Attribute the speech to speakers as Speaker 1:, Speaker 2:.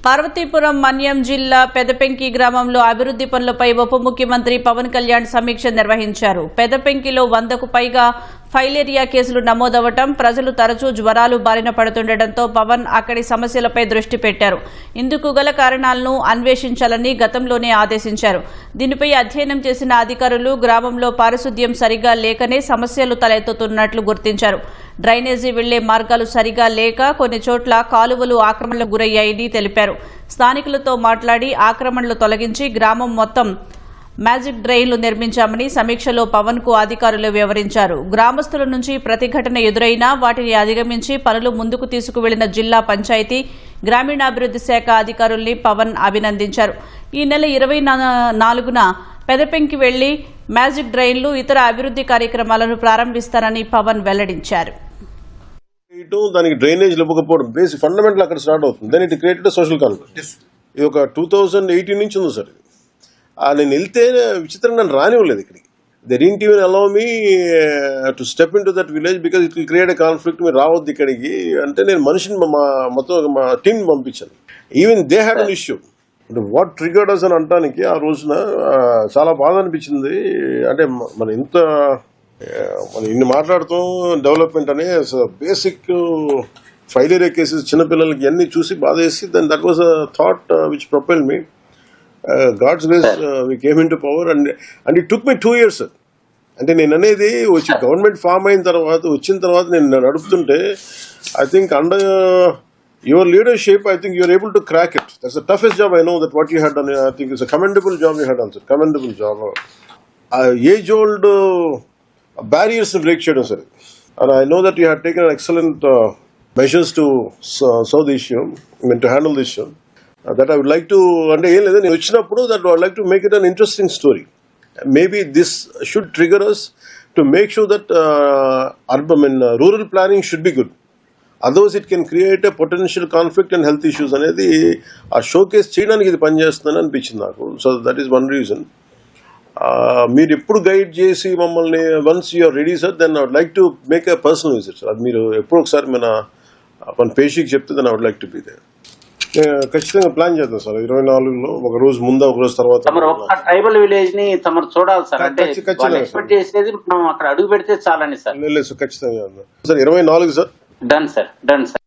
Speaker 1: పార్వతీపురం మన్యం జిల్లా పెదపెంకి గ్రామంలో అభివృద్ధి పనులపై ఉప ముఖ్యమంత్రి పవన్ కళ్యాణ్ సమీక్ష నిర్వహించారు. పెదపెంకిలో 100కు పైగా ఫైలేరియా కేసులు నమోదవటం, ప్రజలు తరచూ జ్వరాలు బారిన పడుతుండటంతో పవన్ అక్కడి సమస్యలపై దృష్టి పెట్టారు. ఇందుకు గల కారణాలను అన్వేషించాలని గతంలోనే ఆదేశించారు. దీనిపై అధ్యయనం చేసిన అధికారులు గ్రామంలో పారిశుద్ధ్యం సరిగా లేకనే సమస్యలు తలెత్తుతున్నట్లు గుర్తించారు. డ్రైనేజీ వెళ్లే మార్గాలు సరిగా లేక కొన్ని చోట్ల కాలువలు ఆక్రమణలకు గురయ్యాయని తెలిపారు. స్థానికులతో మాట్లాడి ఆక్రమణలు తొలగించి గ్రామం మొత్తం మ్యాజిక్ డ్రైన్లు నిర్మించామని సమీక్షలో పవన్ కు అధికారులు వివరించారు. గ్రామస్తుల నుంచి ప్రతిఘటన ఎదురైనా వాటిని అధిగమించి పనులు ముందుకు తీసుకువెళ్లిన జిల్లా పంచాయతీ, గ్రామీణాభివృద్ధి శాఖ అధికారుల్ని పవన్ అభినందించారు. ఈ నెల 24న పెదపెంకి వెళ్లి మ్యాజిక్ డ్రైన్లు, ఇతర అభివృద్ధి కార్యక్రమాలను ప్రారంభిస్తారని పవన్ వెల్లడించారు.
Speaker 2: దానికి డ్రైనేజ్ ఇవ్వకపోవడం బేసిక్ ఫండమెంటల్ అక్కడ స్టార్ట్ అవుతుంది. Then it created social conflict. ఇది ఒక 2018 నుంచి ఉంది సార్. నేను వెళ్తే విచిత్రంగా నన్ను రానివ్వలేదు ఇక్కడికి. They didn't even allow me to step in to that village because it will create a conflict. మీరు రావద్దు ఇక్కడికి అంటే నేను మనిషిని మొత్తం మా టీం పంపించాను. Even they had an issue. What triggered us అని అంటానికి ఆ రోజున చాలా బాధ అనిపించింది. అంటే మనం ఇన్ని మాట్లాడుతాం డెవలప్మెంట్ అనే బేసిక్ ఫైలేరియా కేసెస్ చిన్నపిల్లలకి అన్ని చూసి బాధ వేసి then that was a thought which propel me. God's grace we came into power and it took me 2 years. అంటే నేను అనేది వచ్చి గవర్నమెంట్ ఫామ్ అయిన తర్వాత వచ్చిన తర్వాత నేను నడుపుతుంటే I think under your leadership, I think you are able to crack it. That's the toughest job I know that what you had done. I think it's a commendable job you had done, sir. Commendable job. Age-old barriers to break cheyadam, sir. And I know that you had taken excellent measures to solve the issue, I mean to handle the issue. That I would like to, and vachinappudu that I would like to make it an interesting story. Maybe this should trigger us to make sure that rural planning should be good. Otherwise it can create a potential conflict and health issues అనేది ఆ showcase చేయడానికి ఇది పనిచేస్తుందని అనిపించింది నాకు. So that is one reason. మీరు ఎప్పుడు guide చేసి మమ్మల్ని once you're ready sir then I would like to make a personal visit sir. అది మీరు ఎప్పుడు ఒకసారి మన పేషీకి చెప్తే then I would like to be there. ఖచ్చితంగా ప్లాన్ చేద్దాం సార్. 24లో ఒక రోజు ముందు ఒక రోజు తర్వాత
Speaker 3: ట్రైబల్ విలేజ్ ని తమరు చూడాలి సార్. అంటే ఎక్స్పెక్ట్ చేసేది మనం అక్కడ అడుగు పెడితే చాలని సార్.
Speaker 2: లేదు సార్ ఖచ్చితంగా sir. 24 sir.
Speaker 3: Done, sir. Done, sir.